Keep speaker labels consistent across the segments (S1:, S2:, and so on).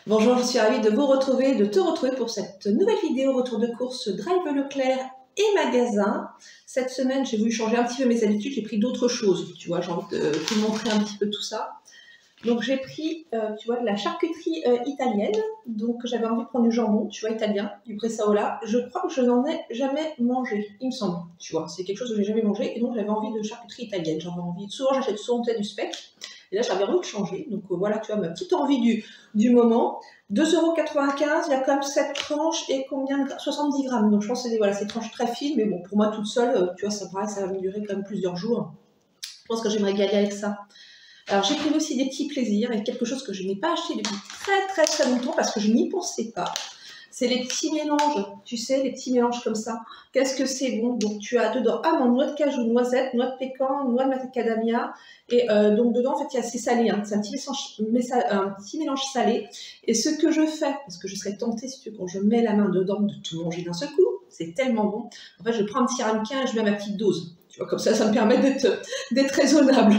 S1: Bonjour, je suis ravie de vous retrouver, de te retrouver pour cette nouvelle vidéo retour de course Drive Leclerc et magasin. Cette semaine, j'ai voulu changer un petit peu mes habitudes, j'ai pris d'autres choses, tu vois, j'ai envie de vous montrer un petit peu tout ça. Donc j'ai pris, tu vois, de la charcuterie italienne, donc j'avais envie de prendre du jambon, tu vois, italien, du bresaola. Je crois que je n'en ai jamais mangé, il me semble, tu vois, c'est quelque chose que j'ai jamais mangé, et donc j'avais envie de charcuterie italienne, j'avais envie, souvent j'achète souvent du speck, et là j'avais envie de changer, donc voilà, tu vois, ma petite envie du moment. 2,95 €, il y a quand même 7 tranches et combien de 70 grammes, donc je pense que c'est voilà, ces tranches très fines, mais bon, pour moi toute seule, tu vois, ça paraît, ça va me durer quand même plusieurs jours. Je pense que j'aimerais régaler avec ça. Alors j'ai pris aussi des petits plaisirs et quelque chose que je n'ai pas acheté depuis très longtemps parce que je n'y pensais pas. C'est les petits mélanges, tu sais, les petits mélanges comme ça. Qu'est-ce que c'est bon? Donc tu as dedans amande, noix de cajou, noisette, noix de pécan, noix de macadamia. Et donc dedans, en fait, il y a assez salé. Hein. C'est un petit mélange salé. Et ce que je fais, parce que je serais tentée, si tu veux, quand je mets la main dedans, de tout manger d'un seul coup. C'est tellement bon. En fait, je prends un petit ramequin et je mets ma petite dose. Tu vois, comme ça me permet d'être raisonnable.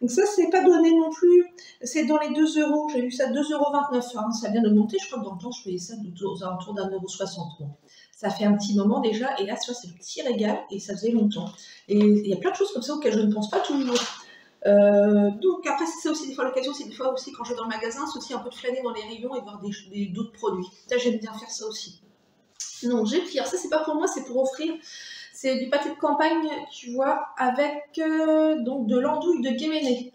S1: Donc ça, c'est pas donné non plus. C'est dans les 2 €. J'ai vu ça 2,29 €. Hein. Ça vient d'augmenter. Je crois que dans le temps, je payais ça aux alentours d'1,60 €. Bon. Ça fait un petit moment déjà. Et là, tu vois, c'est le petit régal. Et ça faisait longtemps. Et il y a plein de choses comme ça auxquelles je ne pense pas toujours. Donc après, c'est aussi des fois l'occasion. C'est des fois aussi quand je vais dans le magasin, c'est aussi un peu de flâner dans les rayons et voir d'autres produits. Ça, j'aime bien faire ça aussi. Donc j'ai pris. Alors ça, c'est pas pour moi, c'est pour offrir. C'est du pâté de campagne, tu vois, avec donc de l'andouille de Guéméné.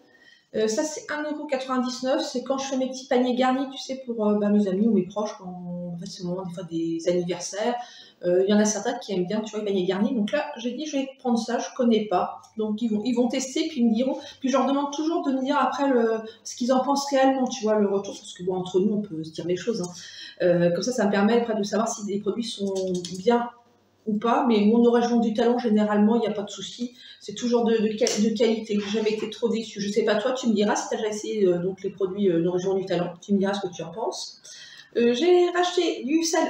S1: Ça, c'est 1,99 €. C'est quand je fais mes petits paniers garnis, tu sais, pour mes amis ou mes proches. En fait, c'est le moment des fois des anniversaires. Il y en a certains qui aiment bien, tu vois, les paniers garnis. Donc là, j'ai dit, je vais prendre ça, je connais pas. Donc ils vont tester, puis ils me diront. Puis je leur demande toujours de me dire après ce qu'ils en pensent réellement, tu vois, le retour. Parce que bon, entre nous, on peut se dire les choses. Hein. Comme ça me permet après de savoir si les produits sont bien ou pas, mais mon origine du talent, généralement, il n'y a pas de souci. C'est toujours de qualité. J'ai jamais été trop déçue. Je sais pas, toi, tu me diras si tu as déjà essayé donc les produits d'origine du talent. Tu me diras ce que tu en penses. J'ai racheté du sel.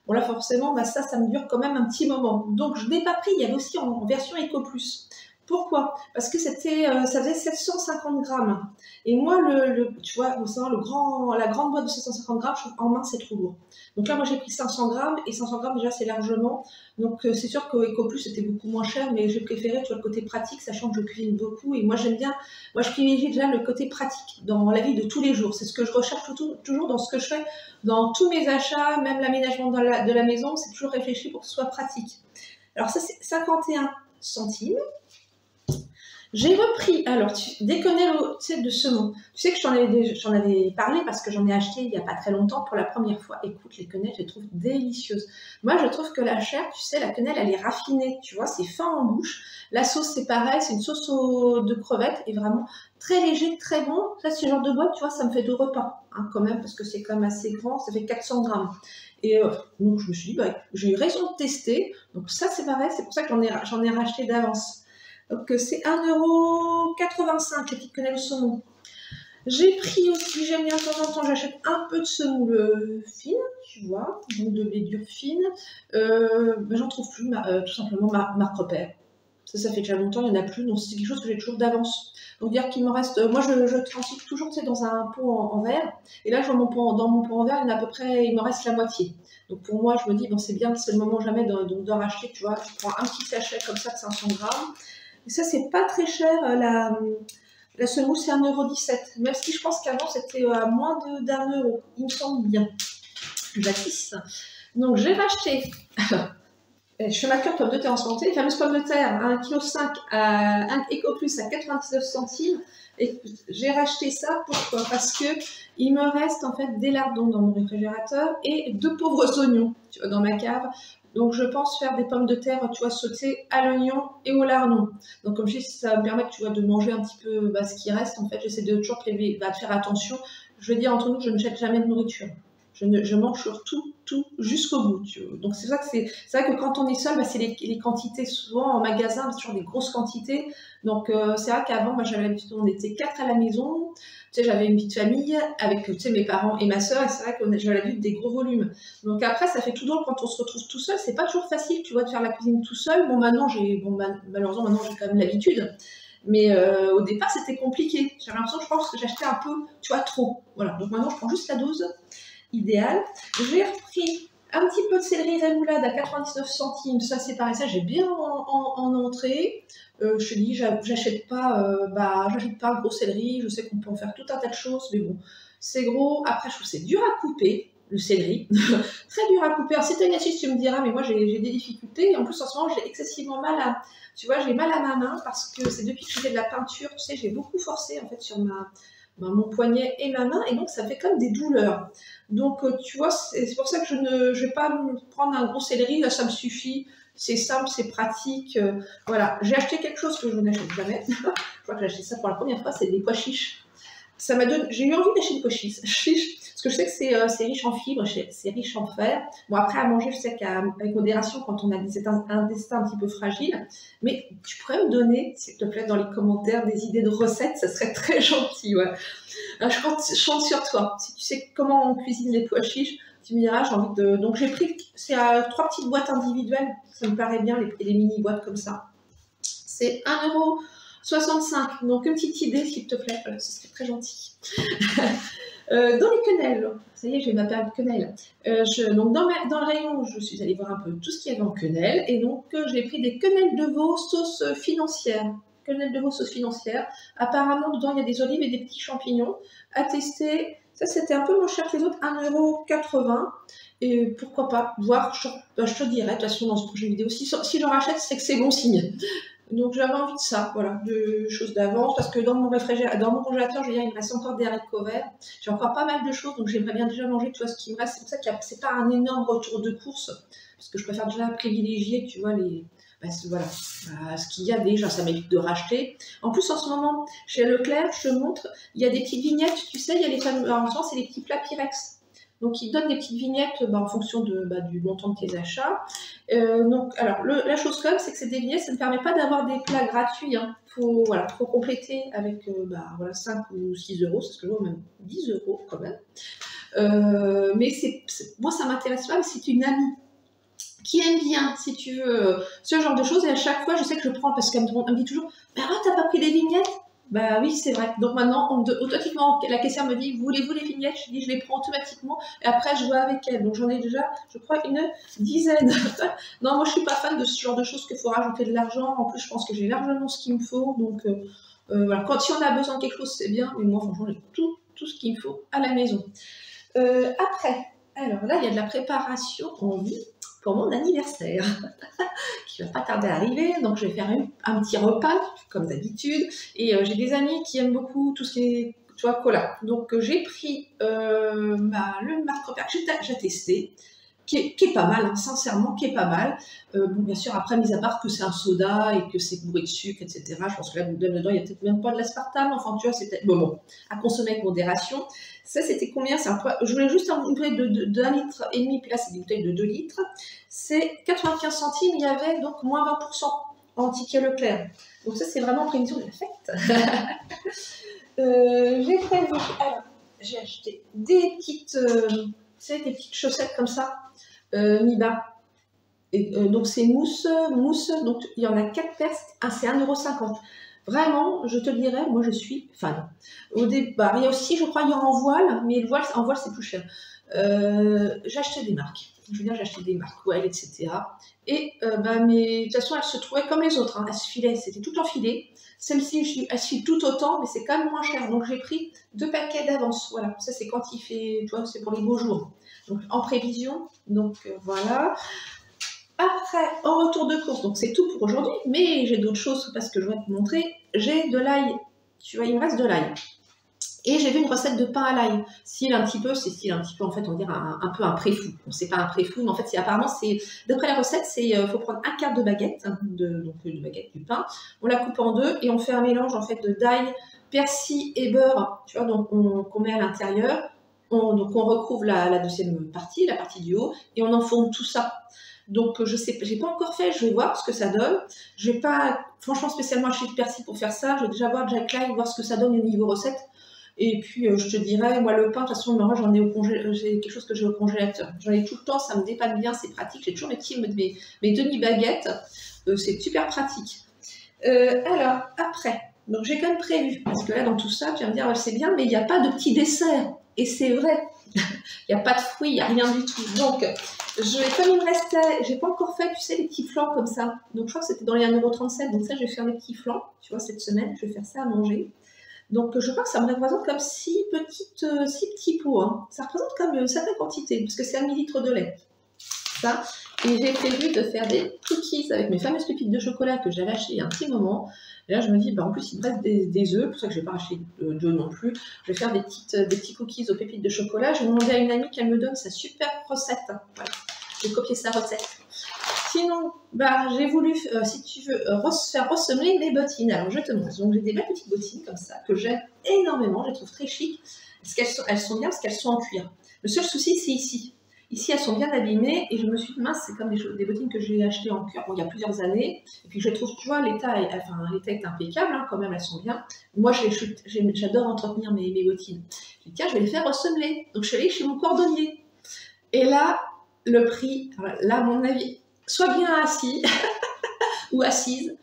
S1: Bon, là, forcément, ça me dure quand même un petit moment. Donc, je n'ai pas pris. Il y avait aussi en version Eco Plus. Pourquoi? Parce que ça faisait 750 grammes. Et moi, tu vois, la grande boîte de 750 grammes, en main, c'est trop lourd. Donc là, moi, j'ai pris 500 grammes. Et 500 grammes, déjà, c'est largement. Donc, c'est sûr qu'Eco Plus, c'était beaucoup moins cher. Mais j'ai préféré, tu vois, le côté pratique, sachant que je cuisine beaucoup. Et moi, j'aime bien. Moi, je privilégie déjà le côté pratique dans la vie de tous les jours. C'est ce que je recherche toujours dans ce que je fais. Dans tous mes achats, même l'aménagement de la maison, c'est toujours réfléchi pour que ce soit pratique. Alors, ça, c'est 51 centimes. J'ai repris, alors des quenelles de saumon. Tu sais que j'en avais parlé parce que j'en ai acheté il n'y a pas très longtemps pour la première fois. Écoute, les quenelles, je les trouve délicieuses. Moi, je trouve que la chair, tu sais, la quenelle, elle est raffinée, tu vois, c'est fin en bouche. La sauce, c'est pareil, c'est une sauce de crevettes et vraiment très léger, très bon. Ça, ce genre de boîte, tu vois, ça me fait 2 repas, hein, quand même, parce que c'est quand même assez grand, ça fait 400 grammes. Et donc, je me suis dit, j'ai eu raison de tester. Donc ça, c'est pareil, c'est pour ça que j'en ai racheté d'avance. Donc c'est 1,85 € les petites quenelles au saumon. J'ai pris aussi, j'aime bien de temps en temps, j'achète un peu de semoule fine, tu vois, donc de blé dur fine. J'en trouve plus, tout simplement, marque repère. Ça fait déjà longtemps, il n'y en a plus, donc c'est quelque chose que j'ai toujours d'avance. Donc dire qu'il me reste, moi je transite toujours, tu sais, dans un pot en verre, et là dans mon pot en verre, il y en a à peu près, il me reste la moitié. Donc pour moi, je me dis, bon c'est bien, c'est le moment jamais de racheter, tu vois, je prends un petit sachet comme ça de 500 grammes. Et ça, c'est pas très cher, la semoule, c'est 1,17 €. Même si je pense qu'avant, c'était à moins d'1 €, il me semble bien. Jadis. Donc, j'ai racheté, je fais ma cure pomme de terre en santé, les fameuses pommes de terre, 1,5 kg à 1 Eco Plus à 99 centimes. Et j'ai racheté ça, pourquoi? Parce que il me reste en fait des lardons dans mon réfrigérateur et 2 pauvres oignons, tu vois, dans ma cave. Donc je pense faire des pommes de terre, tu vois, sautées à l'oignon et au lardon. Donc comme je dis, ça va me permettre, tu vois, de manger un petit peu ce qui reste. En fait, j'essaie de toujours de faire attention. Je veux dire, entre nous, je ne jette jamais de nourriture. Je mange sur tout jusqu'au bout. Donc c'est vrai que quand on est seul, c'est les quantités. Souvent en magasin, c'est toujours des grosses quantités. Donc c'est vrai qu'avant, moi j'avais l'habitude, on était 4 à la maison. Tu sais, j'avais une petite famille avec, tu sais, mes parents et ma soeur, et c'est vrai que j'avais l'habitude des gros volumes. Donc après, ça fait tout drôle quand on se retrouve tout seul. C'est pas toujours facile, tu vois, de faire la cuisine tout seul. Bon, malheureusement, maintenant j'ai quand même l'habitude. Mais au départ, c'était compliqué. J'avais l'impression, je pense que j'achetais un peu, tu vois, trop. Voilà, donc maintenant, je prends juste la dose idéale. J'ai repris un petit peu de céleri rémoulade à 99 centimes. Ça, c'est pareil, ça, j'ai bien en entrée. Je te dis, j'achète pas un gros céleri. Je sais qu'on peut en faire tout un tas de choses, mais bon, c'est gros. Après, je trouve que c'est dur à couper, le céleri. Très dur à couper. Alors, si tu as une astuce, tu me diras, mais moi, j'ai des difficultés. Et en plus, en ce moment, j'ai excessivement mal à... Tu vois, j'ai mal à ma main parce que c'est depuis que je fais de la peinture, tu sais, j'ai beaucoup forcé, en fait, sur mon poignet et ma main, et donc ça fait comme des douleurs. Donc, tu vois, c'est pour ça que je ne vais pas me prendre un gros céleri, là, ça me suffit. C'est simple, c'est pratique. Voilà, j'ai acheté quelque chose que je n'achète jamais. Je crois que j'ai acheté ça pour la première fois, c'est des pois chiches. J'ai eu envie d'acheter des pois chiches, parce que je sais que c'est riche en fibres, c'est riche en fer. Bon, après, à manger, je sais qu'avec modération, quand on a un destin un petit peu fragile. Mais tu pourrais me donner, s'il te plaît, dans les commentaires, des idées de recettes, ça serait très gentil. Ouais. Alors, je compte sur toi. Si tu sais comment on cuisine les pois chiches, tu me diras, j'ai envie de... Donc, j'ai pris, c'est 3 petites boîtes individuelles. Ça me paraît bien, les mini-boîtes comme ça. C'est 1,65 €. Donc, une petite idée, s'il te plaît. Voilà, ce serait très gentil. Dans les quenelles, ça y est, j'ai ma paire de quenelles. Donc dans le rayon, je suis allée voir un peu tout ce qu'il y avait en quenelles. Et donc, j'ai pris des quenelles de veau sauce financière. Quenelles de veau sauce financière. Apparemment, dedans, il y a des olives et des petits champignons. À tester. Ça, c'était un peu moins cher que les autres, 1,80 €. Et pourquoi pas, voir, je te dirai, de toute façon, dans ce projet vidéo, si j'en rachète, c'est que c'est bon signe. Donc j'avais envie de ça, voilà, de choses d'avance, parce que dans mon congélateur, je veux dire, il me reste encore des haricots verts. J'ai encore pas mal de choses, donc j'aimerais bien déjà manger, tu vois, ce qui me reste. C'est pour ça que c'est pas un énorme retour de course, parce que je préfère déjà privilégier, tu vois, ce qu'il y a déjà, ça m'évite de racheter. En plus, en ce moment, chez Leclerc, je te montre, il y a des petites vignettes, tu sais, il y a les fameux, alors, en ce moment, c'est les petits plats Pyrex. Donc, ils donnent des petites vignettes en fonction du montant de tes achats. Donc, alors, la chose comme, c'est que ces vignettes, ça ne permet pas d'avoir des plats gratuits. Hein. Faut compléter avec 5 ou 6 €, c'est ce que je vois, même 10 € quand même. Mais moi, ça m'intéresse pas, mais c'est une amie qui aime bien, si tu veux, ce genre de choses. Et à chaque fois, je sais que je prends, parce qu'elle me dit toujours, bah, t'as pas pris les vignettes? Bah oui, c'est vrai. Donc maintenant, automatiquement, la caissière me dit, voulez-vous les vignettes? Je dis, je les prends automatiquement. Et après, je vois avec elle. Donc j'en ai déjà, je crois, une dizaine. Non, moi, je suis pas fan de ce genre de choses qu'il faut rajouter de l'argent. En plus, je pense que j'ai largement ce qu'il me faut. Donc voilà, si on a besoin de quelque chose, c'est bien. Mais moi, franchement, j'ai tout ce qu'il me faut à la maison. Après, alors là, il y a de la préparation en vue pour mon anniversaire qui va pas tarder à arriver. Donc je vais faire un petit repas comme d'habitude, et j'ai des amis qui aiment beaucoup tout ce qui est, tu vois, cola. Donc j'ai pris le Marc Robert que j'ai testé, qui est pas mal, hein, sincèrement, qui est pas mal. Bon, bien sûr, après, mis à part que c'est un soda et que c'est bourré de sucre, etc., je pense que là, dedans, il n'y a peut-être même pas de l'aspartame. Enfin, tu vois, c'était bon, à consommer avec modération. Ça, c'était combien? Je voulais juste une bouteille de 1,5 litre, puis là, c'est des bouteilles de 2 litres. C'est 95 centimes, il y avait donc moins 20% en ticket Leclerc. Donc ça, c'est vraiment en prévision de la fête. J'ai acheté des petites, des petites chaussettes comme ça, mi-bas. Donc c'est mousse, donc il y en a 4 paires, c'est 1,50 €. Vraiment, je te dirais, moi je suis fan. Au départ, il y a aussi, je crois, il y a en voile, mais en voile c'est plus cher. J'ai acheté des marques. Je veux dire, j'ai acheté des marques, Well, etc. Et mais de toute façon, elles se trouvaient comme les autres. Hein. Elles se filaient, c'était tout enfilé. Celle-ci, elle se file tout autant, mais c'est quand même moins cher. Donc j'ai pris 2 paquets d'avance. Voilà, ça c'est quand il fait, tu vois, c'est pour les beaux jours. Donc en prévision. Donc voilà. Après, en retour de course, donc c'est tout pour aujourd'hui, mais j'ai d'autres choses parce que je vais te montrer. J'ai de l'ail, tu vois, il me reste de l'ail. Et j'ai vu une recette de pain à l'ail. C'est un petit peu, en fait, on dirait un peu un pré-fou. Bon, c'est pas un pré-fou, mais en fait, apparemment, d'après la recette, faut prendre un quart de baguette, donc de baguette du pain, on la coupe en deux et on fait un mélange, en fait, d'ail, persil et beurre, tu vois, donc qu'on met à l'intérieur. Donc on recouvre la deuxième partie, la partie du haut, et on enfourne tout ça. Donc je sais, j'ai pas encore fait, je vais voir ce que ça donne. Je vais pas, franchement, spécialement acheter de persil pour faire ça. Je vais déjà voir Jack Live, voir ce que ça donne au niveau recette. Et puis je te dirais, moi le pain, de toute façon, moi j'en ai j'ai quelque chose que j'ai au congélateur. J'en ai tout le temps, ça me dépanne bien, c'est pratique. J'ai toujours mes demi-baguettes, c'est super pratique. Alors, après, donc j'ai quand même prévu, parce que là, dans tout ça, tu vas me dire, ouais, c'est bien, mais il n'y a pas de petit dessert. Et c'est vrai, il n'y a pas de fruits, il n'y a rien du tout. Donc, comme il me restait, j'ai pas encore fait, tu sais, les petits flancs comme ça. Donc, je crois que c'était dans les 1,37 €. Donc, ça, je vais faire les petits flancs, tu vois, cette semaine, je vais faire ça à manger. Donc, je crois que ça me représente comme 6 petits pots. Hein. Ça représente comme une certaine quantité, parce que c'est 1 litre de lait. Ça. Et j'ai prévu de faire des cookies avec mes fameuses pépites de chocolat que j'avais achetées il y a un petit moment. Et là, je me dis, bah, en plus, il me reste des œufs, pour ça que je ne vais pas acheter d'œufs non plus. Je vais faire des petits cookies aux pépites de chocolat. Je vais demander à une amie qu'elle me donne sa super recette. Voilà. J'ai copié sa recette. Sinon, bah, j'ai voulu, si tu veux, faire ressemer mes bottines. Alors, je te montre. Donc, j'ai des belles petites bottines comme ça, que j'aime énormément. Je les trouve très chic. Parce qu'elles sont bien, parce qu'elles sont en cuir. Le seul souci, c'est ici. Ici, elles sont bien abîmées et je me suis dit, mince, c'est comme des bottines que j'ai achetées en cuir il y a plusieurs années. Et puis, je trouve, tu vois, l'état est impeccable, hein, quand même, elles sont bien. Moi, j'adore entretenir mes bottines. Je dis, tiens, je vais les faire ressemer. Donc, je suis allée chez mon cordonnier. Et là, le prix, là, à mon avis, soit bien assis ou assise,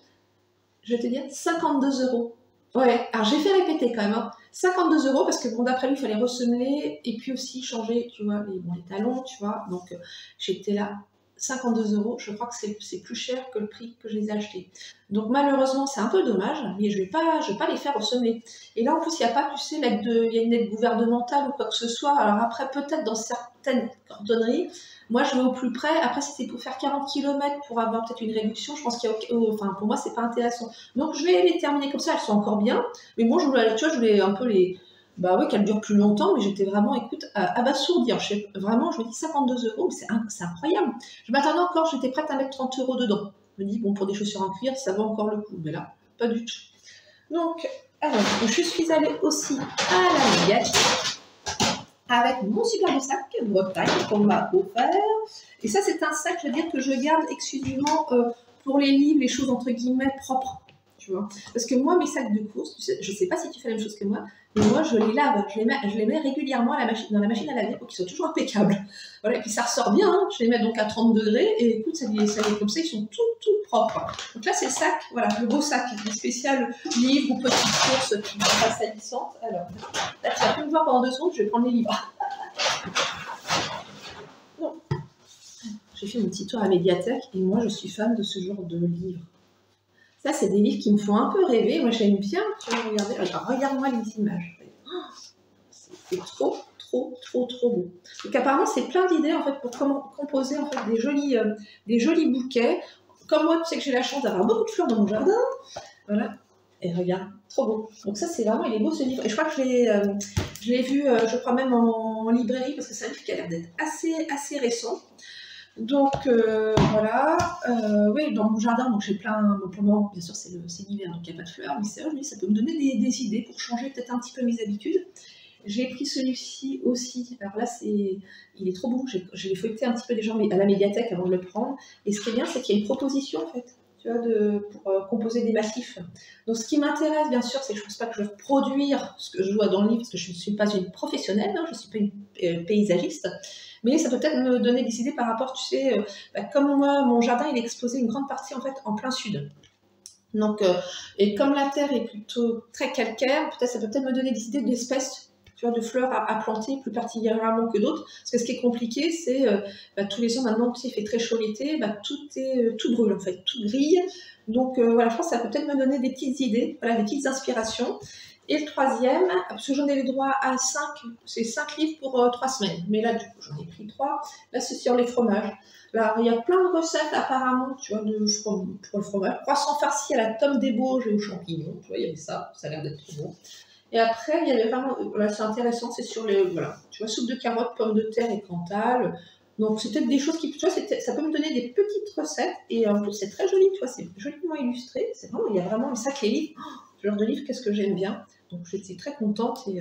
S1: je vais te dire, 52 €. Ouais, alors j'ai fait répéter quand même, hein. 52 € parce que bon, d'après lui, il fallait ressemer et puis aussi changer, tu vois, les talons, tu vois. Donc j'étais là, 52 €, je crois que c'est plus cher que le prix que je les ai achetés. Donc malheureusement, c'est un peu dommage, mais je vais pas les faire ressemer. Et là, en plus, il n'y a pas, tu sais, il y a une aide gouvernementale ou quoi que ce soit. Alors après, peut-être dans certaines cordonneries, moi, je vais au plus près. Après, si c'est pour faire 40 km pour avoir peut-être une réduction, je pense qu'il y a, enfin, pour moi, c'est pas intéressant. Donc, je vais les terminer comme ça. Elles sont encore bien. Mais moi, tu vois, je voulais un peu bah oui, qu'elles durent plus longtemps. Mais j'étais vraiment, écoute, abasourdie. Vraiment, je me dis 52 €, c'est incroyable. Je m'attendais encore, j'étais prête à mettre 30 € dedans. Je me dis, bon, pour des chaussures en cuir, ça vaut encore le coup. Mais là, pas du tout. Donc, alors, je suis allée aussi à la médiathèque avec mon super beau sac Bretagne qu'on m'a offert. Et ça, c'est un sac, je veux dire, que je garde exclusivement pour les livres, les choses entre guillemets propres. Tu vois. Parce que moi, mes sacs de course, tu sais, je ne sais pas si tu fais la même chose que moi, mais moi, je les lave, je les mets régulièrement dans la machine à laver pour qu'ils soient toujours impeccables. Voilà, et puis ça ressort bien, hein. Je les mets donc à 30 degrés, et écoute, ça comme ça, ils sont tout propres. Donc là, c'est le sac, voilà, le beau sac, le spécial livre ou petite course qui n'est pas salissante. Alors, là, tu vas plus me voir pendant 2 secondes, je vais prendre les livres. Bon. J'ai fait mon petit tour à la médiathèque, et moi, je suis fan de ce genre de livres. Ça, c'est des livres qui me font un peu rêver. Moi, j'aime bien. Tu vas regarder. Regarde-moi les images. C'est trop beau. Donc, apparemment, c'est plein d'idées en fait pour comment composer en fait des jolis bouquets. Comme moi, tu sais que j'ai la chance d'avoir beaucoup de fleurs dans mon jardin. Voilà. Et regarde, trop beau. Donc ça, c'est vraiment, il est beau ce livre. Et je crois que je l'ai vu, je crois même en librairie parce que c'est un livre qui a l'air d'être assez récent. Donc voilà, oui, dans mon jardin, donc j'ai plein, pour moi, bien sûr c'est l'hiver, donc il n'y a pas de fleurs, mais c'est vrai, je me dis, ça peut me donner des idées pour changer peut-être un petit peu mes habitudes. J'ai pris celui-ci aussi, alors là il est trop beau, je l'ai feuilleté un petit peu déjà à la médiathèque avant de le prendre, et ce qui est bien, c'est qu'il y a une proposition en fait, tu vois, pour composer des massifs. Donc ce qui m'intéresse bien sûr, c'est que je ne pense pas que je vais reproduire ce que je vois dans le livre, parce que je ne suis pas une professionnelle, hein, je ne suis pas une paysagiste, mais ça peut peut-être me donner des idées par rapport, tu sais, comme moi, mon jardin, il est exposé une grande partie en fait en plein sud. Donc, et comme la terre est plutôt très calcaire, ça peut peut-être me donner des idées d'espèces, tu vois, de fleurs à planter plus particulièrement que d'autres. Parce que ce qui est compliqué, c'est tous les ans maintenant, tu sais, il fait très chaud l'été, tout brûle en fait, tout grille. Donc voilà, je pense que ça peut peut-être me donner des petites idées, voilà, des petites inspirations. Et le troisième, parce que j'en ai le droit à 5 livres pour 3 semaines. Mais là, du coup, j'en ai pris 3. Là, c'est sur les fromages. Alors, il y a plein de recettes apparemment, tu vois, pour le fromage. Croissant farci à la tome des Bauges et aux champignons. Tu vois, il y avait ça a l'air d'être trop bon. Et après, il y avait vraiment, voilà, c'est intéressant, c'est sur voilà, tu vois, soupe de carottes, pommes de terre et Cantal. Donc, c'est peut-être des choses qui, tu vois, ça peut me donner des petites recettes. Et en plus, c'est très joli, tu vois, c'est joliment illustré. C'est vraiment, il y a vraiment ça qui est livre. Ce genre de livre, qu'est-ce que j'aime bien. Donc, j'étais très contente. Et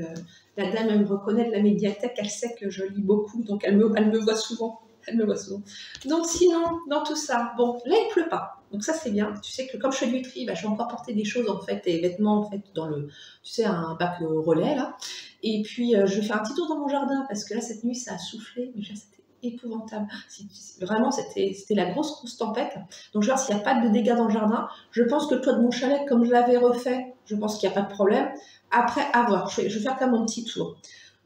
S1: la dame, elle me reconnaît de la médiathèque, elle sait que je lis beaucoup, donc elle me voit souvent. Elle me voit souvent. Donc, sinon, dans tout ça, bon, là, il pleut pas. Donc, ça, c'est bien. Tu sais que comme je fais du tri, je vais encore porter des choses, en fait, des vêtements, en fait, dans tu sais, un bac relais, là. Et puis, je vais faire un petit tour dans mon jardin, parce que là, cette nuit, ça a soufflé. Mais là, c'était épouvantable. Vraiment, c'était la grosse tempête. Donc, je vais voir s'il n'y a pas de dégâts dans le jardin. Je pense que le toit de mon chalet, comme je l'avais refait, je pense qu'il n'y a pas de problème. Après, à voir. Je vais faire quand même mon petit tour.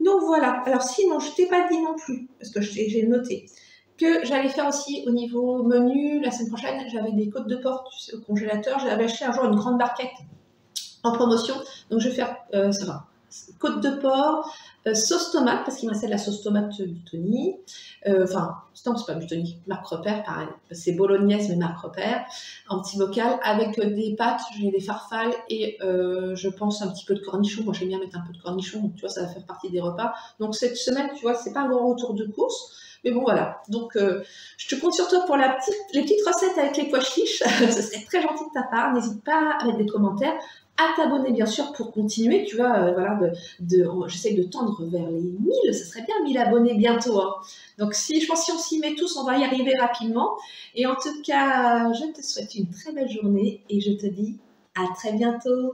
S1: Donc, voilà. Alors, sinon, je ne t'ai pas dit non plus, parce que j'ai noté, que j'allais faire aussi au niveau menu. La semaine prochaine, j'avais des côtes de porc, tu sais, au congélateur. J'avais acheté un jour une grande barquette en promotion. Donc, je vais faire, ça va, côte de porc, sauce tomate, parce qu'il me restait de la sauce tomate du Tony. Enfin, non, c'est pas du Tony, marque repère, pareil. C'est bolognaise, mais marque repère, en petit bocal, avec des pâtes, j'ai des farfales et je pense un petit peu de cornichons. Moi, j'aime bien mettre un peu de cornichons, donc tu vois, ça va faire partie des repas. Donc, cette semaine, tu vois, c'est pas un gros retour de course. Mais bon, voilà. Donc, je te compte sur toi pour les petites recettes avec les pois chiches. Ce serait très gentil de ta part. N'hésite pas à mettre des commentaires, à t'abonner bien sûr pour continuer. Tu vois, voilà, j'essaye de tendre vers les 1000. Ce serait bien 1000 abonnés bientôt. Hein. Donc, je pense que si on s'y met tous, on va y arriver rapidement. Et en tout cas, je te souhaite une très belle journée et je te dis à très bientôt.